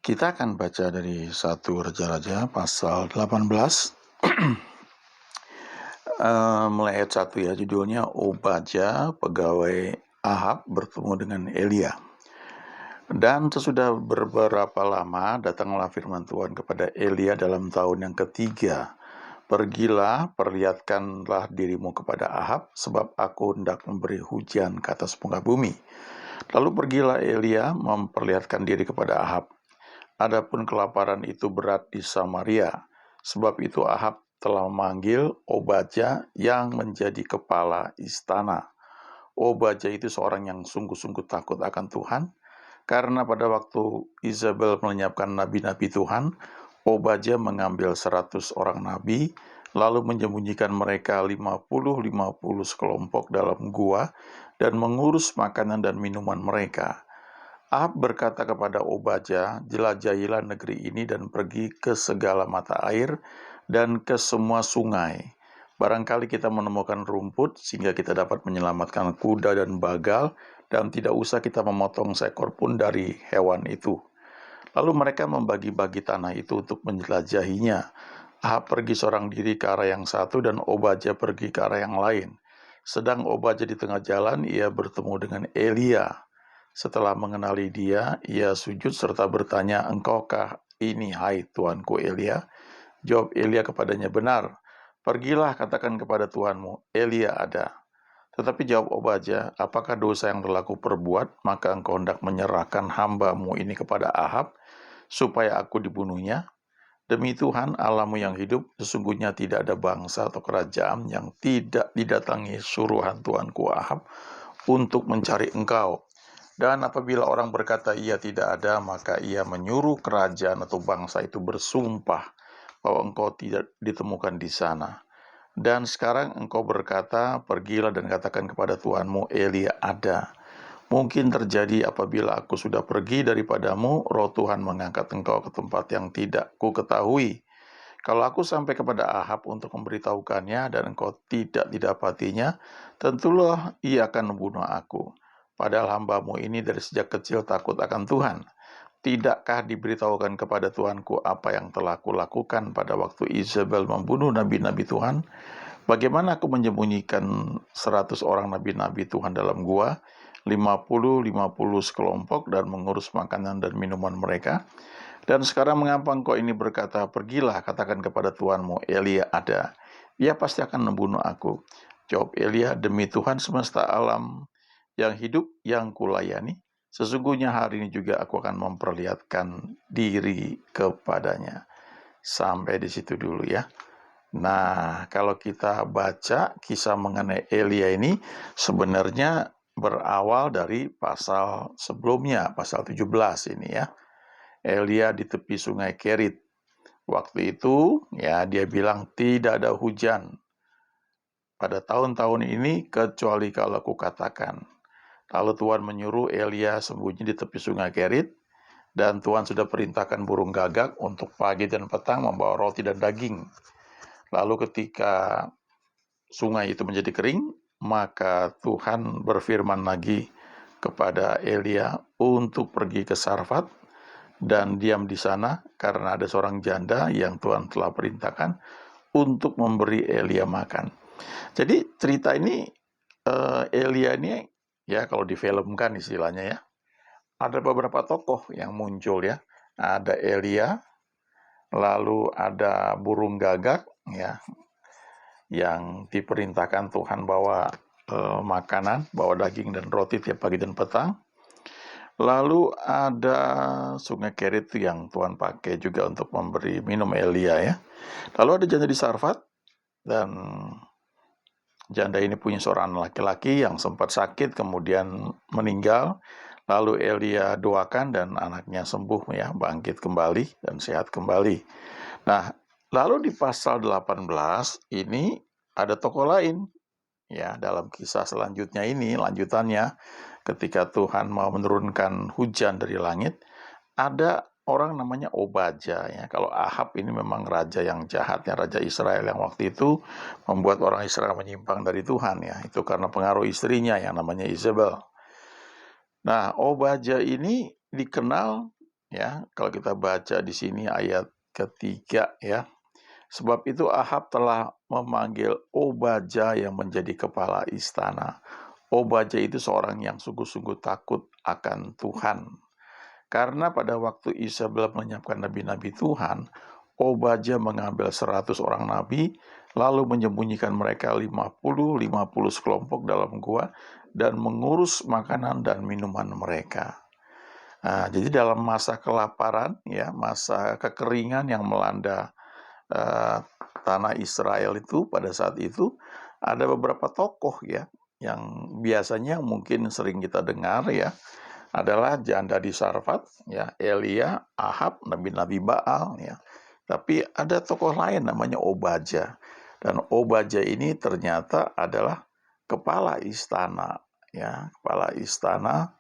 Kita akan baca dari 1 Raja-Raja pasal 18 mulai ayat 1 ya, judulnya Obadya pegawai Ahab bertemu dengan Elia. Dan sesudah beberapa lama datanglah firman Tuhan kepada Elia dalam tahun yang ketiga. Pergilah, perlihatkanlah dirimu kepada Ahab, sebab aku hendak memberi hujan ke atas muka bumi. Lalu pergilah Elia memperlihatkan diri kepada Ahab. Adapun kelaparan itu berat di Samaria, sebab itu Ahab telah memanggil Obadya yang menjadi kepala istana. Obadya itu seorang yang sungguh-sungguh takut akan Tuhan, karena pada waktu Izabel melenyapkan nabi-nabi Tuhan, Obadya mengambil 100 orang nabi, lalu menyembunyikan mereka 50 sekelompok dalam gua, dan mengurus makanan dan minuman mereka. Ahab berkata kepada Obadya, jelajahilah negeri ini dan pergi ke segala mata air dan ke semua sungai. Barangkali kita menemukan rumput sehingga kita dapat menyelamatkan kuda dan bagal dan tidak usah kita memotong seekor pun dari hewan itu. Lalu mereka membagi-bagi tanah itu untuk menjelajahinya. Ahab pergi seorang diri ke arah yang satu dan Obadya pergi ke arah yang lain. Sedang Obadya di tengah jalan, ia bertemu dengan Elia. Setelah mengenali dia, ia sujud serta bertanya, engkaukah ini, hai tuanku Elia? Jawab Elia kepadanya, benar. Pergilah katakan kepada tuanmu, Elia ada. Tetapi jawab Obadya, apakah dosa yang telah kuperbuat, maka engkau hendak menyerahkan hambamu ini kepada Ahab, supaya aku dibunuhnya? Demi Tuhan Allahmu yang hidup, sesungguhnya tidak ada bangsa atau kerajaan yang tidak didatangi suruhan tuanku Ahab untuk mencari engkau. Dan apabila orang berkata ia tidak ada, maka ia menyuruh kerajaan atau bangsa itu bersumpah bahwa engkau tidak ditemukan di sana. Dan sekarang engkau berkata, pergilah dan katakan kepada tuanmu, Elia ada. Mungkin terjadi apabila aku sudah pergi daripadamu, roh Tuhan mengangkat engkau ke tempat yang tidak ku ketahui. Kalau aku sampai kepada Ahab untuk memberitahukannya dan engkau tidak didapatinya, tentulah ia akan membunuh aku. Padahal hambamu ini dari sejak kecil takut akan Tuhan. Tidakkah diberitahukan kepada Tuanku apa yang telah kulakukan pada waktu Izabel membunuh nabi-nabi Tuhan? Bagaimana aku menyembunyikan 100 orang nabi-nabi Tuhan dalam gua, 50 sekelompok dan mengurus makanan dan minuman mereka? Dan sekarang mengapa engkau ini berkata, pergilah katakan kepada tuanmu, Elia ada. Ia pasti akan membunuh aku. Jawab Elia, demi Tuhan semesta alam yang hidup yang kulayani, sesungguhnya hari ini juga aku akan memperlihatkan diri kepadanya. Sampai di situ dulu ya. Nah, kalau kita baca kisah mengenai Elia ini sebenarnya berawal dari pasal sebelumnya, pasal 17 ini ya. Elia di tepi sungai Kerit. Waktu itu ya dia bilang tidak ada hujan pada tahun-tahun ini kecuali kalau aku katakan. Lalu Tuhan menyuruh Elia sembunyi di tepi sungai Kerit, dan Tuhan sudah perintahkan burung gagak untuk pagi dan petang membawa roti dan daging. Lalu ketika sungai itu menjadi kering, maka Tuhan berfirman lagi kepada Elia untuk pergi ke Sarfat dan diam di sana karena ada seorang janda yang Tuhan telah perintahkan untuk memberi Elia makan. Jadi cerita ini Elia ini ya kalau difilmkan istilahnya ya, ada beberapa tokoh yang muncul ya. Ada Elia, lalu ada burung gagak ya yang diperintahkan Tuhan bawa makanan, bawa daging dan roti tiap pagi dan petang. Lalu ada sungai Kerit yang Tuhan pakai juga untuk memberi minum Elia ya. Lalu ada janda di Sarfat, dan janda ini punya seorang laki-laki yang sempat sakit kemudian meninggal. Lalu Elia doakan dan anaknya sembuh ya, bangkit kembali dan sehat kembali. Nah, lalu di pasal 18 ini ada tokoh lain ya, dalam kisah selanjutnya ini, lanjutannya ketika Tuhan mau menurunkan hujan dari langit, ada orang namanya Obadya ya. Kalau Ahab ini memang raja yang jahat ya, raja Israel yang waktu itu membuat orang Israel menyimpang dari Tuhan ya. Itu karena pengaruh istrinya yang namanya Izabel. Nah, Obadya ini dikenal ya. Kalau kita baca di sini ayat ketiga ya. Sebab itu Ahab telah memanggil Obadya yang menjadi kepala istana. Obadya itu seorang yang sungguh-sungguh takut akan Tuhan. Karena pada waktu Isabel menyiapkan nabi-nabi Tuhan, Obadya mengambil 100 orang nabi, lalu menyembunyikan mereka 50 sekelompok dalam gua, dan mengurus makanan dan minuman mereka. Nah, jadi dalam masa kelaparan, ya, masa kekeringan yang melanda tanah Israel itu pada saat itu, ada beberapa tokoh ya yang biasanya mungkin sering kita dengar ya, adalah janda di Sarfat ya, Elia, Ahab, nabi-nabi Baal ya. Tapi ada tokoh lain namanya Obadya, dan Obadya ini ternyata adalah kepala istana ya, kepala istana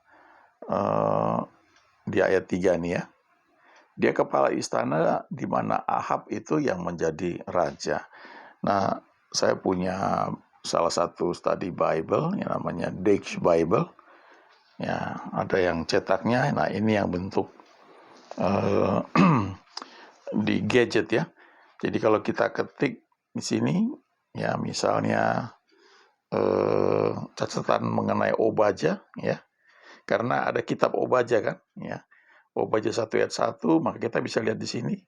di ayat 3 nih ya. Dia kepala istana di mana Ahab itu yang menjadi raja. Nah, saya punya salah satu study Bible yang namanya Deix Bible. Ya, ada yang cetaknya. Nah, ini yang bentuk di gadget ya. Jadi kalau kita ketik di sini, ya misalnya catatan mengenai Obadya ya. Karena ada kitab Obadya kan, ya. Obadya 1 ayat 1, maka kita bisa lihat di sini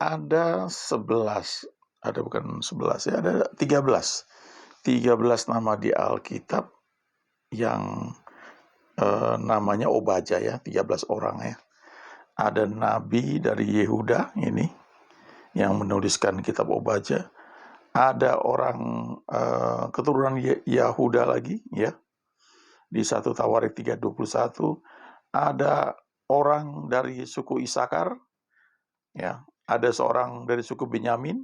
ada 11, ada bukan 11 ya, ada 13 nama di Alkitab yang namanya Obadya ya, 13 orang ya. Ada nabi dari Yehuda ini yang menuliskan kitab Obadya. Ada orang keturunan Yahuda lagi ya, di 1 Tawarik 3:21. Ada orang dari suku Isakar, ya, ada seorang dari suku Benyamin,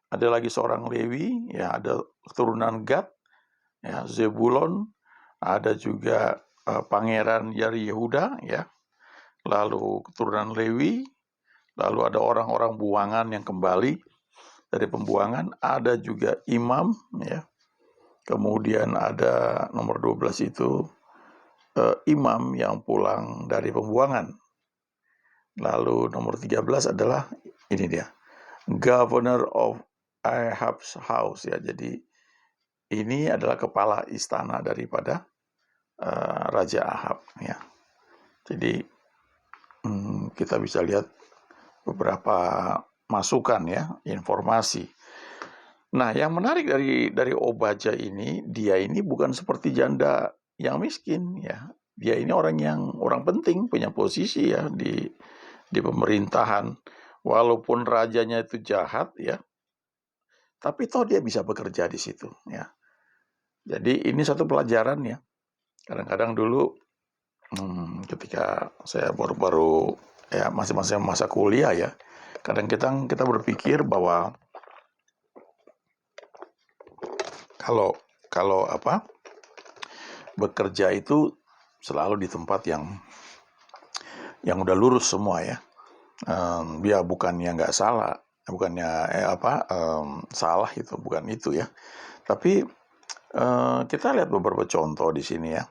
ada lagi seorang Lewi, ya, ada keturunan Gad, ya, Zebulon, ada juga pangeran dari Yehuda, ya, lalu keturunan Lewi, lalu ada orang-orang buangan yang kembali dari pembuangan, ada juga imam, ya, kemudian ada nomor 12 itu imam yang pulang dari pembuangan. Lalu nomor 13 adalah ini dia, Governor of Ahab's house ya. Jadi ini adalah kepala istana daripada Raja Ahab ya. Jadi kita bisa lihat beberapa masukan ya, informasi. Nah, yang menarik dari Obadya ini, dia ini bukan seperti janda yang miskin ya. Dia ini orang penting, punya posisi ya di pemerintahan. Walaupun rajanya itu jahat ya, tapi toh dia bisa bekerja di situ ya. Jadi ini satu pelajaran ya. Kadang-kadang dulu ketika saya baru-baru ya masih masa kuliah ya, kadang-kadang kita berpikir bahwa kalau bekerja itu selalu di tempat yang udah lurus semua ya. Dia bukannya nggak salah, bukannya salah itu, bukan itu ya. Tapi kita lihat beberapa contoh di sini ya.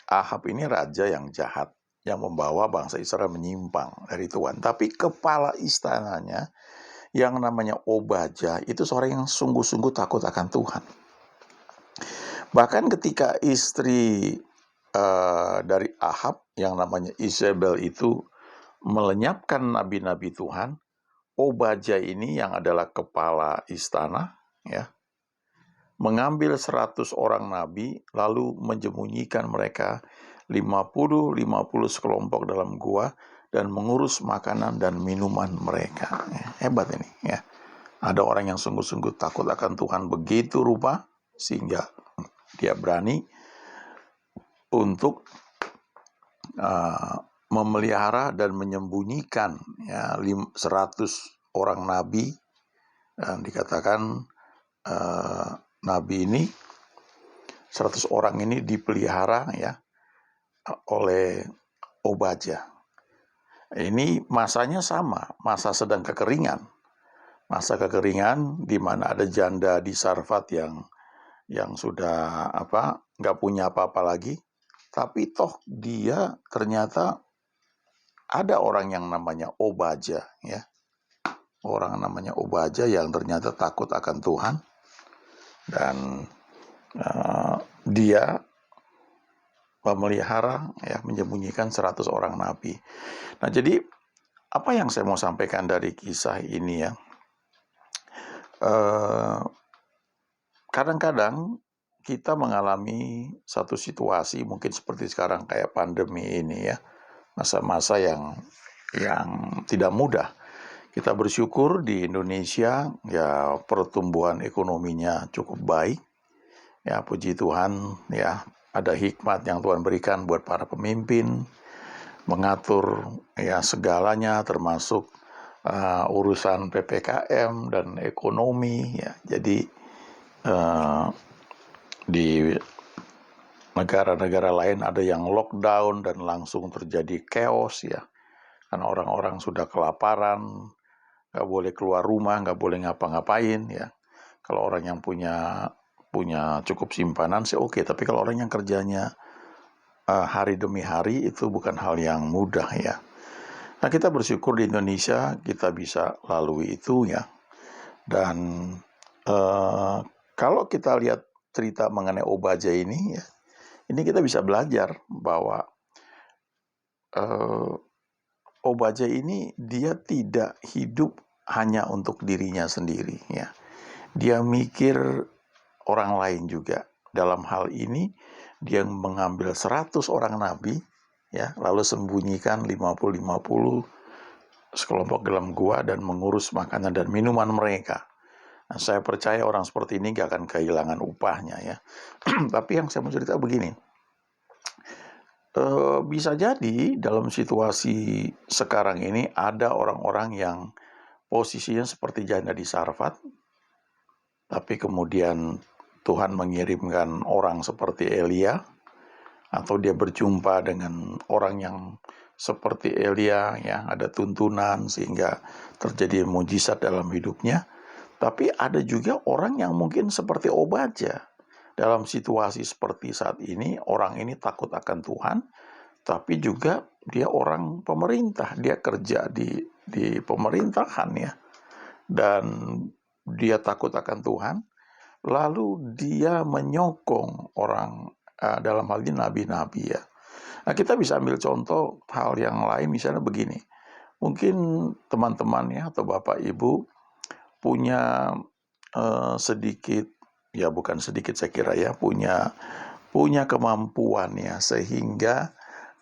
Ahab ini raja yang jahat, yang membawa bangsa Israel menyimpang dari Tuhan. Tapi kepala istananya yang namanya Obadya itu seorang yang sungguh-sungguh takut akan Tuhan. Bahkan ketika istri dari Ahab yang namanya Isabel itu melenyapkan nabi-nabi Tuhan, Obadya ini yang adalah kepala istana ya, mengambil 100 orang nabi lalu menyembunyikan mereka 50 sekelompok dalam gua dan mengurus makanan dan minuman mereka. Hebat ini ya. Ada orang yang sungguh-sungguh takut akan Tuhan begitu rupa sehingga dia berani untuk memelihara dan menyembunyikan ya 100 orang nabi, dan dikatakan nabi ini 100 orang ini dipelihara ya oleh Obadya. Ini masanya sama, masa sedang kekeringan. Masa kekeringan di mana ada janda di Sarfat yang sudah nggak punya apa-apa lagi, tapi toh dia ternyata ada orang yang namanya Obaja, ya. Orang namanya Obaja yang ternyata takut akan Tuhan, dan dia memelihara, ya, menyembunyikan 100 orang nabi. Nah, jadi apa yang saya mau sampaikan dari kisah ini, ya, kadang-kadang kita mengalami satu situasi mungkin seperti sekarang kayak pandemi ini, ya, masa-masa yang tidak mudah. Kita bersyukur di Indonesia, ya, pertumbuhan ekonominya cukup baik. Ya, puji Tuhan, ya, ada hikmat yang Tuhan berikan buat para pemimpin mengatur, ya, segalanya termasuk urusan PPKM dan ekonomi, ya. Jadi di negara-negara lain ada yang lockdown dan langsung terjadi chaos, ya, karena orang-orang sudah kelaparan, nggak boleh keluar rumah, nggak boleh ngapa-ngapain, ya. Kalau orang yang punya cukup simpanan sih oke, tapi kalau orang yang kerjanya hari demi hari itu bukan hal yang mudah, ya. Nah, kita bersyukur di Indonesia kita bisa lalui itu, ya. Dan kalau kita lihat cerita mengenai Obaja ini, ya, ini kita bisa belajar bahwa Obaja ini dia tidak hidup hanya untuk dirinya sendiri, ya. Dia mikir orang lain juga. Dalam hal ini dia mengambil 100 orang nabi, ya, lalu sembunyikan 50-50 sekelompok dalam gua dan mengurus makanan dan minuman mereka. Nah, saya percaya orang seperti ini gak akan kehilangan upahnya, ya. Tapi yang saya mau cerita begini, bisa jadi dalam situasi sekarang ini ada orang-orang yang posisinya seperti janda di Sarfat, tapi kemudian Tuhan mengirimkan orang seperti Elia, atau dia berjumpa dengan orang yang seperti Elia, ya, ada tuntunan sehingga terjadi mujizat dalam hidupnya. Tapi ada juga orang yang mungkin seperti Obaja. Dalam situasi seperti saat ini, orang ini takut akan Tuhan, tapi juga dia orang pemerintah, dia kerja di pemerintahan, ya. Dan dia takut akan Tuhan, lalu dia menyokong orang, dalam hal ini nabi-nabi, ya. Nah, kita bisa ambil contoh hal yang lain, misalnya begini. Mungkin teman-teman, ya, atau Bapak Ibu punya sedikit, ya bukan sedikit saya kira, ya, punya kemampuan, ya, sehingga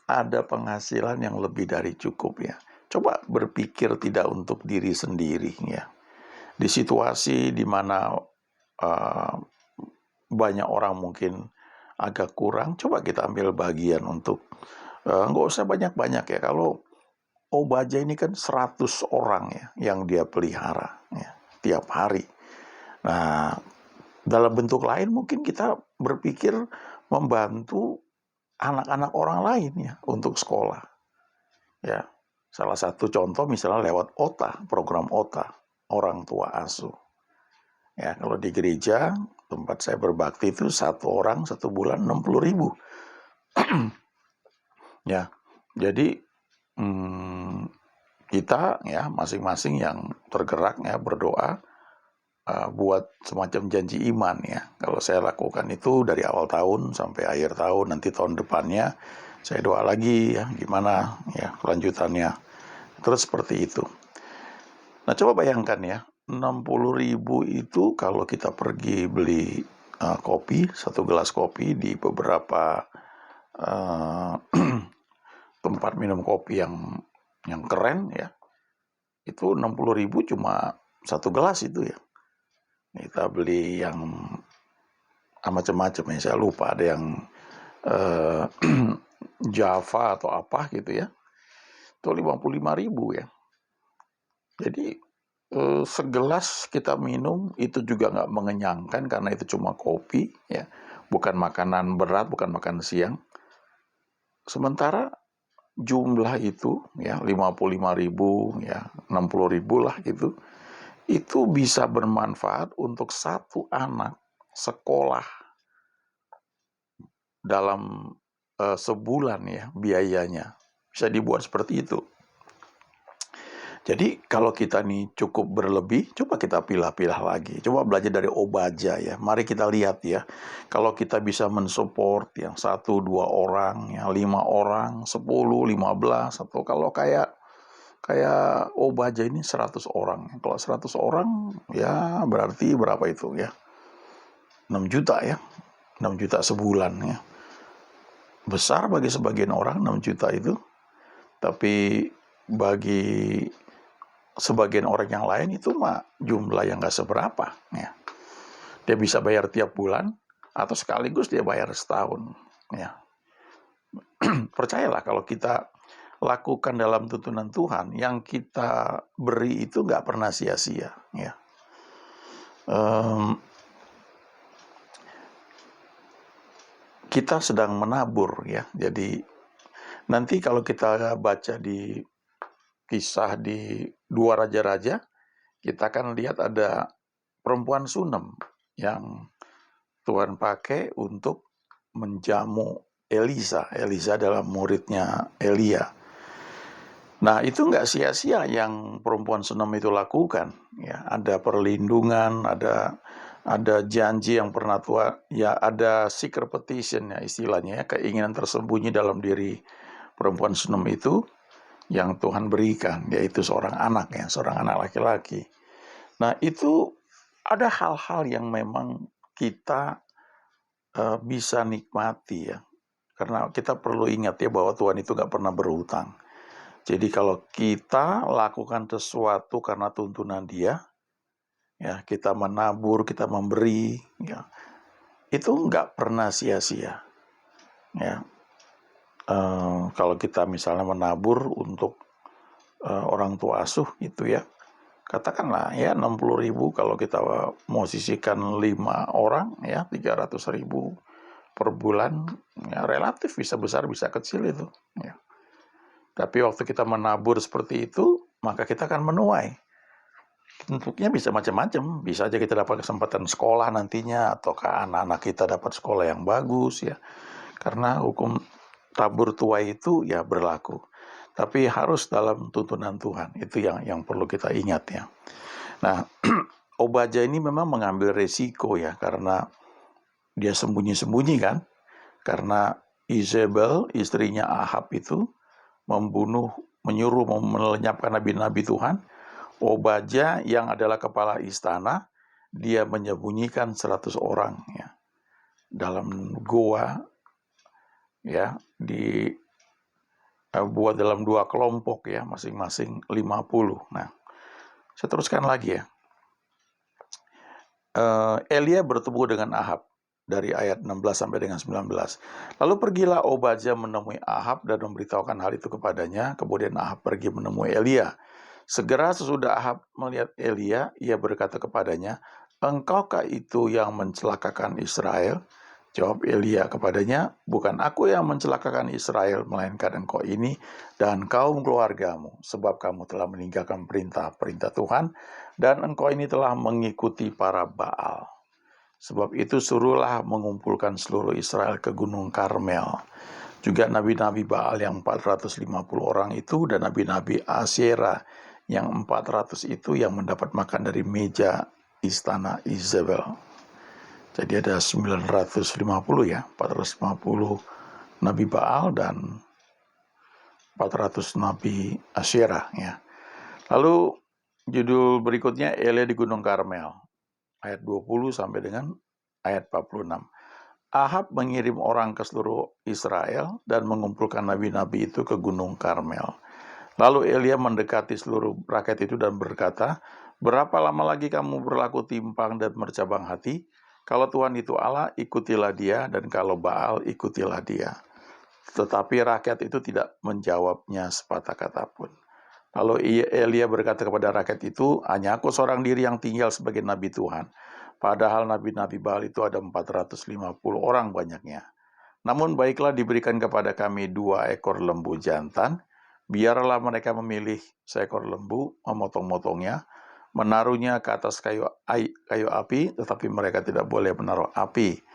ada penghasilan yang lebih dari cukup, ya. Coba berpikir tidak untuk diri sendiri, ya. Di situasi di mana banyak orang mungkin agak kurang, coba kita ambil bagian untuk nggak usah banyak-banyak, ya. Kalau Obaja ini kan 100 orang, ya, yang dia pelihara, ya, tiap hari. Nah, dalam bentuk lain mungkin kita berpikir membantu anak-anak orang lain, ya, untuk sekolah. Ya, salah satu contoh misalnya lewat OTA, program OTA, orang tua asuh. Ya, kalau di gereja tempat saya berbakti itu satu orang 1 bulan 60.000. Ya, jadi kita, ya, masing-masing yang tergerak, ya, berdoa buat semacam janji iman, ya. Kalau saya lakukan itu dari awal tahun sampai akhir tahun, nanti tahun depannya saya doa lagi, ya, gimana, ya, kelanjutannya. Terus seperti itu. Nah, coba bayangkan, ya, 60.000 itu kalau kita pergi beli kopi, 1 gelas kopi di beberapa tempat minum kopi yang keren, ya, itu 60.000 cuma 1 gelas itu, ya. Kita beli yang macam-macam, ya, saya lupa, ada yang Java atau apa gitu, ya, itu 55.000, ya. Jadi segelas kita minum itu juga nggak mengenyangkan karena itu cuma kopi, ya, bukan makanan berat, bukan makan siang. Sementara jumlah itu, ya, 55.000, ya, 60.000 lah gitu, itu bisa bermanfaat untuk satu anak sekolah dalam sebulan, ya, biayanya. Bisa dibuat seperti itu. Jadi kalau kita nih cukup berlebih, coba kita pilah-pilah lagi. Coba belajar dari Obadja ya. Mari kita lihat ya. Kalau kita bisa mensupport yang 1-2 orang, yang 5 orang, 10, 15, atau kalau kayak Obadja ini 100 orang. Kalau 100 orang ya berarti berapa itu ya? 6 juta ya. 6 juta sebulan ya. Besar bagi sebagian orang 6 juta itu. Tapi bagi sebagian orang yang lain itu mah jumlah yang gak seberapa ya. Dia bisa bayar tiap bulan atau sekaligus dia bayar setahun ya. Percayalah kalau kita lakukan dalam tuntunan Tuhan, yang kita beri itu gak pernah sia-sia ya. Kita sedang menabur ya. Jadi nanti kalau kita baca di kisah di 2 raja-raja, kita akan lihat ada perempuan Sunem yang Tuhan pakai untuk menjamu Elisa. Elisa adalah muridnya Elia. Nah, itu nggak sia-sia yang perempuan Sunem itu lakukan. Ya, ada perlindungan, ada janji yang pernah Tuhan, ya ada secret petition ya istilahnya, ya, keinginan tersembunyi dalam diri perempuan Sunem itu yang Tuhan berikan, yaitu seorang anak ya, seorang anak laki-laki. Nah, itu ada hal-hal yang memang kita bisa nikmati ya. Karena kita perlu ingat ya bahwa Tuhan itu gak pernah berhutang. Jadi kalau kita lakukan sesuatu karena tuntunan Dia, ya kita menabur, kita memberi, ya itu gak pernah sia-sia. Ya, kalau kita misalnya menabur untuk orang tua asuh gitu ya, katakanlah ya 60.000 kalau kita mau sisihkan 5 orang ya 300.000 per bulan, ya relatif bisa besar bisa kecil itu ya. Tapi waktu kita menabur seperti itu, maka kita akan menuai. Bentuknya bisa macam-macam, bisa aja kita dapat kesempatan sekolah nantinya, ataukah anak-anak kita dapat sekolah yang bagus ya. Karena hukum tabur tuai itu ya berlaku. Tapi harus dalam tuntunan Tuhan. Itu yang perlu kita ingat ya. Nah, Obadja ini memang mengambil resiko ya. Karena dia sembunyi-sembunyi kan. Karena Izebel, istrinya Ahab itu, menyuruh melenyapkan nabi-nabi Tuhan. Obadja yang adalah kepala istana, dia menyembunyikan 100 orang ya. Dalam goa ya, buat dalam 2 kelompok ya, masing-masing 50. Nah, saya teruskan lagi ya. Elia bertemu dengan Ahab dari ayat 16 sampai dengan 19. Lalu pergilah Obadja menemui Ahab dan memberitahukan hal itu kepadanya. Kemudian Ahab pergi menemui Elia. Segera sesudah Ahab melihat Elia, ia berkata kepadanya, "Engkaukah itu yang mencelakakan Israel?" Jawab Elia kepadanya, "Bukan aku yang mencelakakan Israel, melainkan engkau ini dan kaum keluargamu, sebab kamu telah meninggalkan perintah-perintah Tuhan, dan engkau ini telah mengikuti para Baal. Sebab itu suruhlah mengumpulkan seluruh Israel ke Gunung Karmel. Juga nabi-nabi Baal yang 450 orang itu, dan nabi-nabi Asyera yang 400 itu yang mendapat makan dari meja istana Izebel." Jadi ada 950 ya, 450 Nabi Baal dan 400 Nabi Asyera ya. Lalu judul berikutnya Elia di Gunung Karmel, ayat 20 sampai dengan ayat 46. Ahab mengirim orang ke seluruh Israel dan mengumpulkan nabi-nabi itu ke Gunung Karmel. Lalu Elia mendekati seluruh rakyat itu dan berkata, "Berapa lama lagi kamu berlaku timpang dan bercabang hati? Kalau Tuhan itu Allah, ikutilah Dia, dan kalau Baal, ikutilah dia." Tetapi rakyat itu tidak menjawabnya sepatah kata pun. Lalu Elia berkata kepada rakyat itu, "Hanya aku seorang diri yang tinggal sebagai nabi Tuhan. Padahal nabi-nabi Baal itu ada 450 orang banyaknya. Namun baiklah diberikan kepada kami 2 ekor lembu jantan. Biarlah mereka memilih seekor lembu, memotong-motongnya, menaruhnya ke atas kayu api, tetapi mereka tidak boleh menaruh api.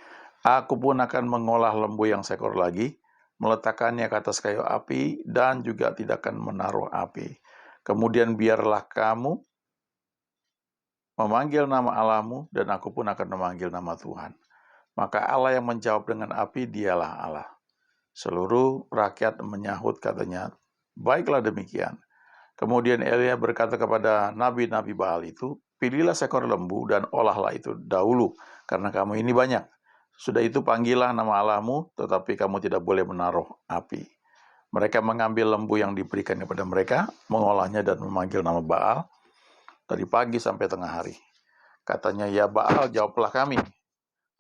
Aku pun akan mengolah lembu yang seekor lagi, meletakkannya ke atas kayu api, dan juga tidak akan menaruh api. Kemudian biarlah kamu memanggil nama Allahmu, dan aku pun akan memanggil nama Tuhan. Maka Allah yang menjawab dengan api, dialah Allah. Seluruh rakyat menyahut katanya, baiklah demikian. Kemudian Elia berkata kepada nabi-nabi Baal itu, pilihlah seekor lembu dan olahlah itu dahulu, karena kamu ini banyak. Sudah itu panggillah nama Allahmu, tetapi kamu tidak boleh menaruh api. Mereka mengambil lembu yang diberikan kepada mereka, mengolahnya dan memanggil nama Baal dari pagi sampai tengah hari. Katanya, ya Baal, jawablah kami.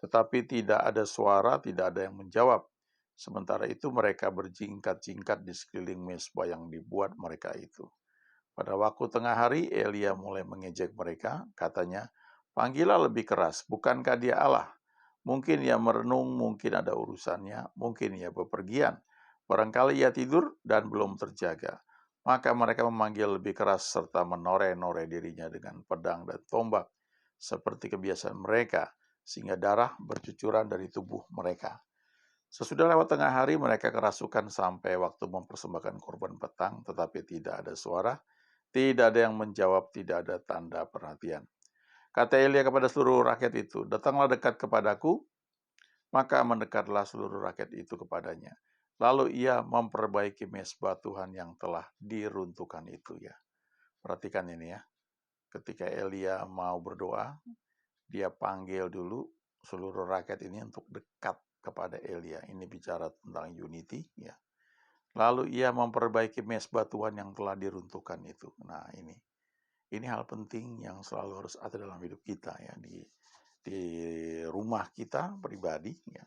Tetapi tidak ada suara, tidak ada yang menjawab. Sementara itu mereka berjingkat-jingkat di sekeliling mezbah yang dibuat mereka itu. Pada waktu tengah hari, Elia mulai mengejek mereka, katanya, panggillah lebih keras, bukankah dia Allah? Mungkin ia merenung, mungkin ada urusannya, mungkin ia bepergian. Barangkali ia tidur dan belum terjaga. Maka mereka memanggil lebih keras serta menoreh-noreh dirinya dengan pedang dan tombak, seperti kebiasaan mereka, sehingga darah bercucuran dari tubuh mereka. Sesudah lewat tengah hari, mereka kerasukan sampai waktu mempersembahkan korban petang, tetapi tidak ada suara, tidak ada yang menjawab, tidak ada tanda perhatian. Kata Elia kepada seluruh rakyat itu, datanglah dekat kepadaku, maka mendekatlah seluruh rakyat itu kepadanya. Lalu ia memperbaiki mezbah Tuhan yang telah diruntuhkan itu ya. Perhatikan ini ya, ketika Elia mau berdoa, dia panggil dulu seluruh rakyat ini untuk dekat kepada Elia. Ini bicara tentang unity ya. Lalu ia memperbaiki mezbah Tuhan yang telah diruntuhkan itu. Nah ini hal penting yang selalu harus ada dalam hidup kita ya, di rumah kita pribadi ya,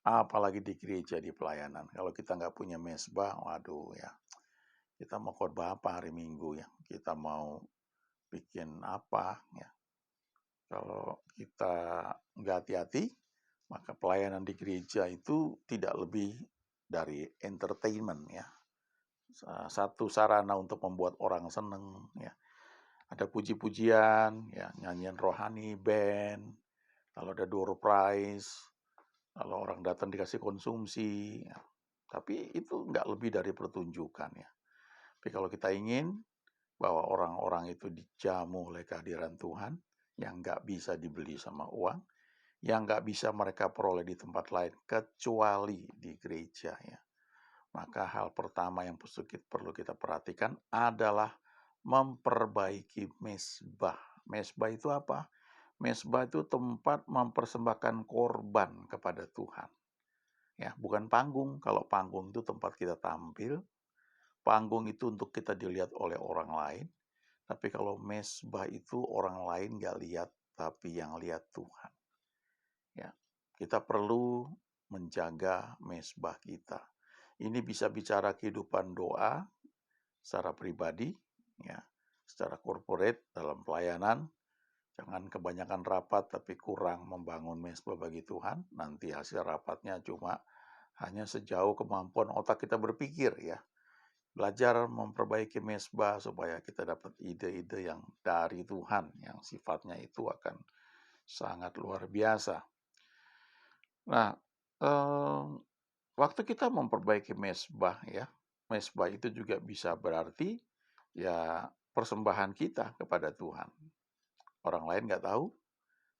apalagi di gereja, di pelayanan. Kalau kita nggak punya mezbah, waduh ya, kita mau khotbah apa hari Minggu ya, kita mau bikin apa ya. Kalau kita nggak hati-hati, maka pelayanan di gereja itu tidak lebih dari entertainment ya, satu sarana untuk membuat orang seneng ya. Ada puji-pujian, ya, nyanyian rohani, band, lalu ada door prize, lalu orang datang dikasih konsumsi. Ya. Tapi itu nggak lebih dari pertunjukan ya. Tapi kalau kita ingin bahwa orang-orang itu dijamu oleh kehadiran Tuhan, yang nggak bisa dibeli sama uang, yang nggak bisa mereka peroleh di tempat lain, kecuali di gereja ya. Maka hal pertama yang perlu kita perhatikan adalah memperbaiki mezbah. Mezbah itu apa? Mezbah itu tempat mempersembahkan korban kepada Tuhan. Ya, bukan panggung. Kalau panggung itu tempat kita tampil, panggung itu untuk kita dilihat oleh orang lain. Tapi kalau mezbah itu orang lain nggak lihat, tapi yang lihat Tuhan. Ya, kita perlu menjaga mezbah kita. Ini bisa bicara kehidupan doa secara pribadi, ya, secara corporate dalam pelayanan. Jangan kebanyakan rapat tapi kurang membangun mezbah bagi Tuhan. Nanti hasil rapatnya cuma hanya sejauh kemampuan otak kita berpikir ya. Belajar memperbaiki mezbah supaya kita dapat ide-ide yang dari Tuhan, yang sifatnya itu akan sangat luar biasa. Nah, waktu kita memperbaiki mezbah ya, mezbah itu juga bisa berarti ya persembahan kita kepada Tuhan. Orang lain nggak tahu,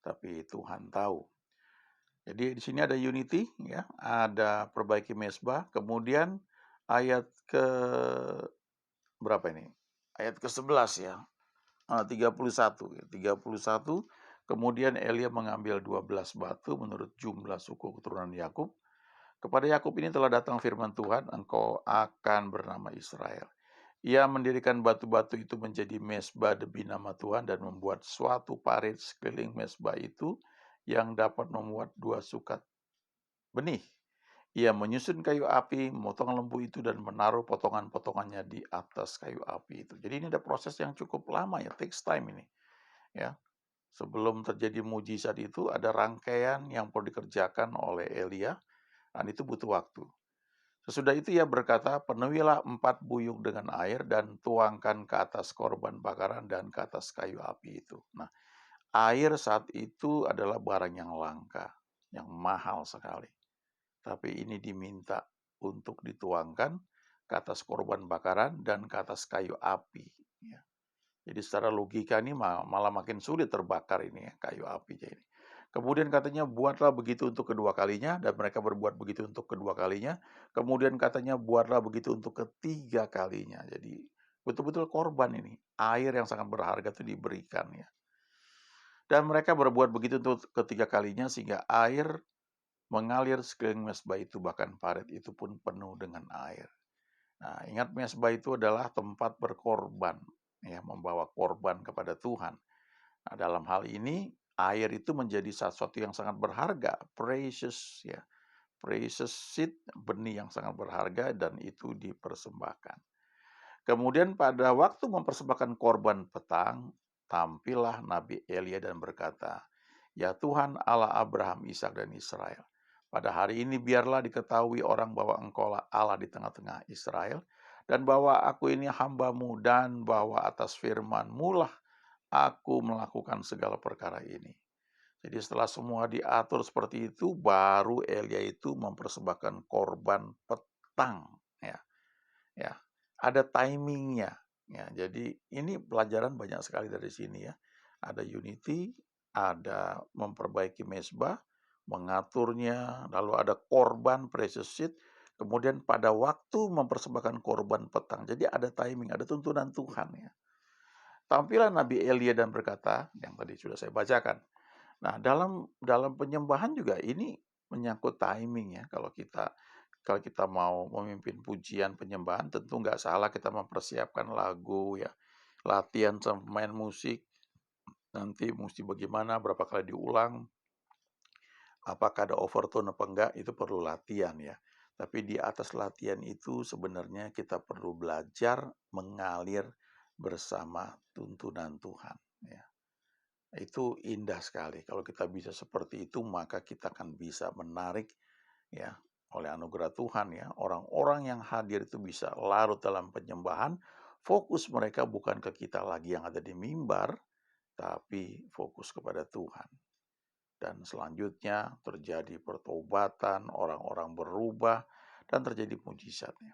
tapi Tuhan tahu. Jadi di sini ada unity ya, ada perbaiki mezbah, kemudian ayat ke berapa ini? Ayat ke-11 ya. 31 ya, 31. Kemudian Elia mengambil 12 batu menurut jumlah suku keturunan Yakub. Kepada Yakub ini telah datang firman Tuhan, engkau akan bernama Israel. Ia mendirikan batu-batu itu menjadi mezbah demi nama Tuhan dan membuat suatu parit sekeliling mezbah itu yang dapat memuat 2 sukat benih. Ia menyusun kayu api, memotong lembu itu dan menaruh potongan-potongannya di atas kayu api itu. Jadi ini ada proses yang cukup lama ya, takes time ini. Ya. Sebelum terjadi mujizat itu ada rangkaian yang perlu dikerjakan oleh Elia dan itu butuh waktu. Sesudah itu ia berkata, penuhilah 4 buyung dengan air dan tuangkan ke atas korban bakaran dan ke atas kayu api itu. Nah, air saat itu adalah barang yang langka, yang mahal sekali. Tapi ini diminta untuk dituangkan ke atas korban bakaran dan ke atas kayu api. Ya. Jadi secara logika ini malah makin sulit terbakar ini ya, kayu apinya ini. Kemudian katanya buatlah begitu untuk kedua kalinya, dan mereka berbuat begitu untuk kedua kalinya. Kemudian katanya buatlah begitu untuk ketiga kalinya. Jadi betul-betul korban ini, air yang sangat berharga itu diberikan ya. Dan mereka berbuat begitu untuk ketiga kalinya sehingga air mengalir sekeliling mezbah itu, bahkan parit itu pun penuh dengan air. Nah, ingat mezbah itu adalah tempat berkorban, ya, membawa korban kepada Tuhan. Nah, dalam hal ini air itu menjadi sesuatu yang sangat berharga, precious ya, precious seed, benih yang sangat berharga, dan itu dipersembahkan. Kemudian pada waktu mempersembahkan korban petang, tampillah Nabi Elia dan berkata, "Ya Tuhan Allah Abraham, Ishak dan Israel, pada hari ini biarlah diketahui orang bahwa Engkaulah Allah di tengah-tengah Israel, dan bahwa aku ini hamba-Mu, dan bahwa atas firman-Mu lah aku melakukan segala perkara ini." Jadi setelah semua diatur seperti itu, baru Elia itu mempersembahkan korban petang. Ya, ada timingnya. Ya, jadi ini pelajaran banyak sekali dari sini ya. Ada unity, ada memperbaiki mezbah, mengaturnya, lalu ada korban precious seed, kemudian pada waktu mempersembahkan korban petang. Jadi ada timing, ada tuntunan Tuhan ya. Tampilan Nabi Elia dan berkata, yang tadi sudah saya bacakan. Nah, dalam penyembahan juga ini menyangkut timing ya. Kalau kita mau memimpin pujian penyembahan, tentu nggak salah kita mempersiapkan lagu ya, latihan sama pemain musik, nanti mesti bagaimana, berapa kali diulang, apakah ada overtone apa enggak, itu perlu latihan ya. Tapi di atas latihan itu sebenarnya kita perlu belajar mengalir bersama tuntunan Tuhan ya. Itu indah sekali. Kalau kita bisa seperti itu, maka kita akan bisa menarik ya oleh anugerah Tuhan ya. Orang-orang yang hadir itu bisa larut dalam penyembahan, fokus mereka bukan ke kita lagi yang ada di mimbar, tapi fokus kepada Tuhan. Dan selanjutnya terjadi pertobatan, orang-orang berubah, dan terjadi mujizatnya.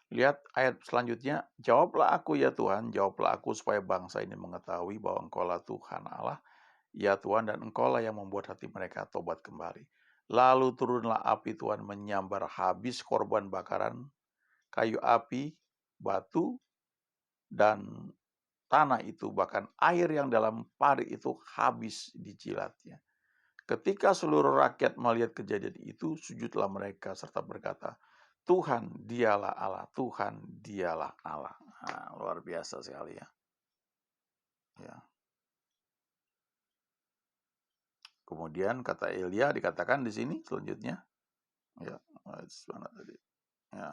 Lihat ayat selanjutnya, jawablah aku ya Tuhan, jawablah aku supaya bangsa ini mengetahui bahwa Engkaulah Tuhan Allah, ya Tuhan, dan Engkaulah yang membuat hati mereka tobat kembali. Lalu turunlah api Tuhan menyambar habis korban bakaran, kayu api, batu, dan tanah itu, bahkan air yang dalam parit itu habis dijilatnya. Ketika seluruh rakyat melihat kejadian itu, sujudlah mereka serta berkata, Tuhan dialah Allah, Tuhan dialah Allah. Nah, luar biasa sekali ya. Ya. Kemudian kata Elia dikatakan di sini selanjutnya. Ya, mana tadi? Ya.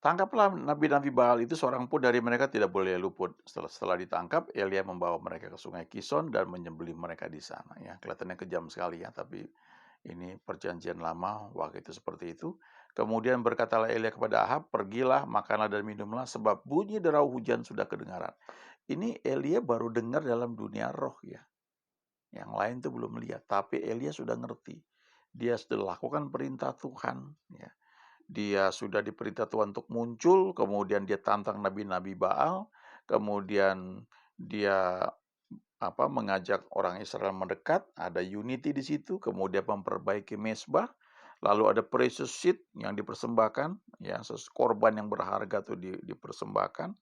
Tangkaplah nabi-nabi Baal itu, seorang pun dari mereka tidak boleh luput. Setelah ditangkap, Elia membawa mereka ke sungai Kison dan menyembelih mereka di sana. Ya, kelihatannya kejam sekali ya, tapi ini perjanjian lama waktu itu seperti itu. Kemudian berkatalah Elia kepada Ahab, pergilah, makanlah dan minumlah, sebab bunyi derau hujan sudah kedengaran. Ini Elia baru dengar dalam dunia roh ya. Yang lain tuh belum lihat, tapi Elia sudah ngerti. Dia sudah lakukan perintah Tuhan ya. Dia sudah diperintah Tuhan untuk muncul, kemudian dia tantang nabi-nabi Baal, kemudian dia mengajak orang Israel mendekat, ada unity di situ, kemudian memperbaiki mezbah, lalu ada precious seed yang dipersembahkan, ya, korban yang berharga itu dipersembahkan,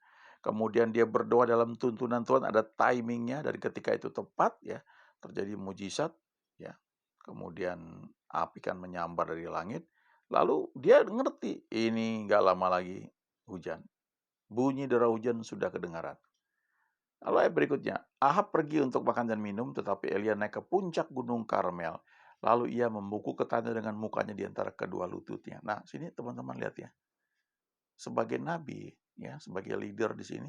kemudian dia berdoa dalam tuntunan Tuhan, ada timingnya, dari ketika itu tepat, ya, terjadi mujizat, ya, kemudian api kan menyambar dari langit, lalu dia ngerti, ini nggak lama lagi hujan, bunyi derau hujan sudah kedengaran. Lalu ayat berikutnya, Ahab pergi untuk makan dan minum, tetapi Elia naik ke puncak gunung Karmel. Lalu ia membungkuk ke tanah dengan mukanya di antara kedua lututnya. Nah, sini teman-teman lihat ya. Sebagai nabi, ya, sebagai leader di sini,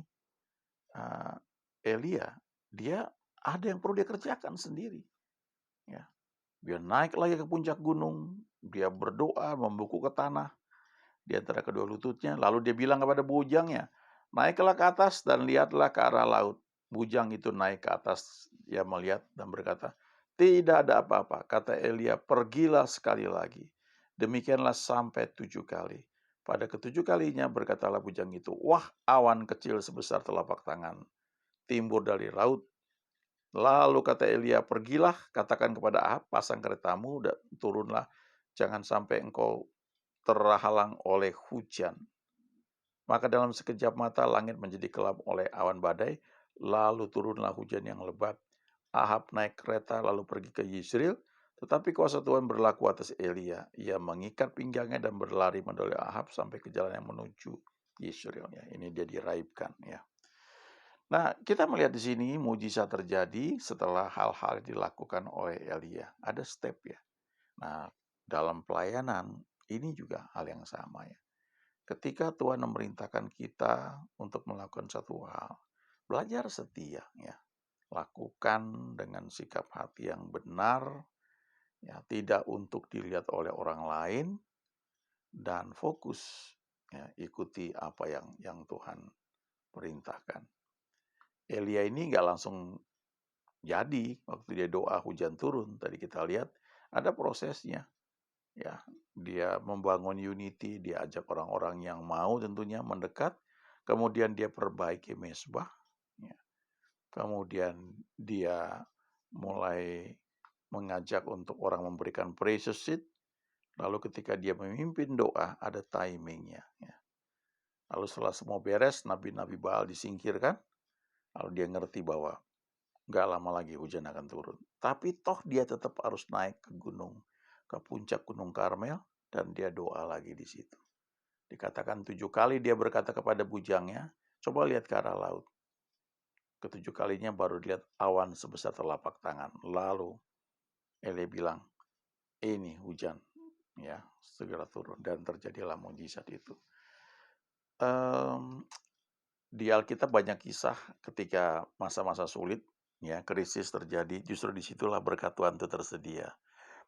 Elia, dia ada yang perlu dia kerjakan sendiri. Ya. Dia naik lagi ke puncak gunung, dia berdoa, membungkuk ke tanah di antara kedua lututnya. Lalu dia bilang kepada bujangnya, naiklah ke atas dan lihatlah ke arah laut. Bujang itu naik ke atas, dia melihat dan berkata, Tidak ada apa-apa, kata Elia, pergilah sekali lagi. Demikianlah sampai 7 kali. Pada ketujuh kalinya berkatalah bujang itu, wah, awan kecil sebesar telapak tangan timbul dari laut. Lalu kata Elia, pergilah, katakan kepada Ahab, pasang keretamu dan turunlah, jangan sampai engkau terhalang oleh hujan. Maka dalam sekejap mata langit menjadi gelap oleh awan badai, lalu turunlah hujan yang lebat. Ahab naik kereta lalu pergi ke Yisrael, tetapi kuasa Tuhan berlaku atas Elia. Ia mengikat pinggangnya dan berlari mendoleh Ahab sampai ke jalan yang menuju Yisrael. Ya, ini dia diraibkan ya. Nah, kita melihat di sini mujizat terjadi setelah hal-hal dilakukan oleh Elia. Ada step ya. Nah, dalam pelayanan ini juga hal yang sama ya. Ketika Tuhan memerintahkan kita untuk melakukan satu hal, belajar setia ya. Lakukan dengan sikap hati yang benar, ya, tidak untuk dilihat oleh orang lain, dan fokus ya, ikuti apa yang Tuhan perintahkan. Elia ini nggak langsung jadi waktu dia doa hujan turun. Tadi kita lihat ada prosesnya. Ya, dia membangun unity, dia ajak orang-orang yang mau tentunya mendekat, kemudian dia perbaiki mezbah, ya. Kemudian dia mulai mengajak untuk orang memberikan praises seed, lalu ketika dia memimpin doa ada timingnya. Ya. Lalu setelah semua beres, nabi-nabi Baal disingkirkan, lalu dia ngerti bahwa nggak lama lagi hujan akan turun. Tapi toh dia tetap harus naik ke gunung, ke puncak Gunung Karmel, dan dia doa lagi di situ. Dikatakan 7 kali dia berkata kepada bujangnya, coba lihat ke arah laut. Ketujuh kalinya baru lihat awan sebesar telapak tangan. Lalu Eli bilang, ini hujan, ya segera turun, dan terjadilah mujizat itu. Di Alkitab banyak kisah ketika masa-masa sulit, ya krisis terjadi, justru disitulah berkat Tuhan itu tersedia.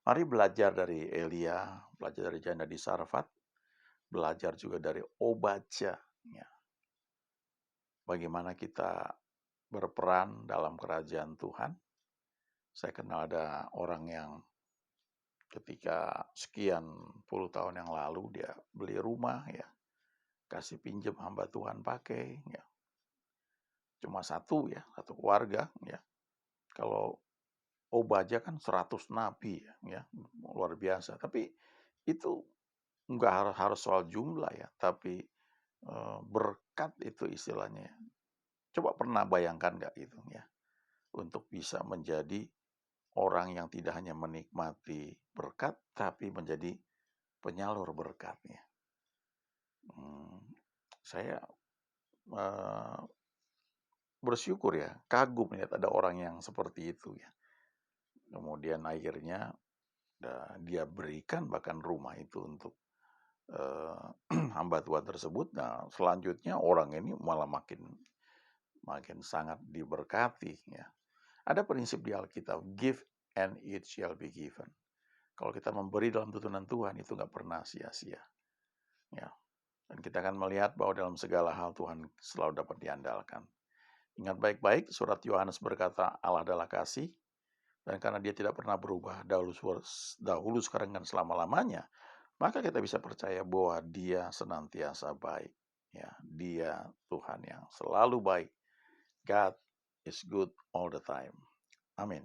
Mari belajar dari Elia, belajar dari janda di Sarfat, belajar juga dari Obadja, ya. Bagaimana kita berperan dalam kerajaan Tuhan. Saya kenal ada orang yang ketika sekian puluh tahun yang lalu dia beli rumah, ya, kasih pinjam hamba Tuhan pakai, ya. Cuma satu ya, satu keluarga, ya. Kalau Obadja kan 100 nabi, ya, luar biasa. Tapi itu nggak harus soal jumlah ya, tapi berkat itu istilahnya. Coba pernah bayangkan nggak gitu ya, untuk bisa menjadi orang yang tidak hanya menikmati berkat, tapi menjadi penyalur berkatnya. Saya bersyukur ya, kagum melihat ada orang yang seperti itu ya. Kemudian akhirnya dia berikan bahkan rumah itu untuk hamba Tuhan tersebut. Nah, selanjutnya orang ini malah makin sangat diberkati ya. Ada prinsip di Alkitab, give and it shall be given. Kalau kita memberi dalam tuntunan Tuhan itu nggak pernah sia-sia. Ya. Dan kita akan melihat bahwa dalam segala hal Tuhan selalu dapat diandalkan. Ingat baik-baik, surat Yohanes berkata Allah adalah kasih, dan karena dia tidak pernah berubah dahulu sekarang dan selama-lamanya, maka kita bisa percaya bahwa dia senantiasa baik. Ya, dia Tuhan yang selalu baik. God is good all the time. Amin.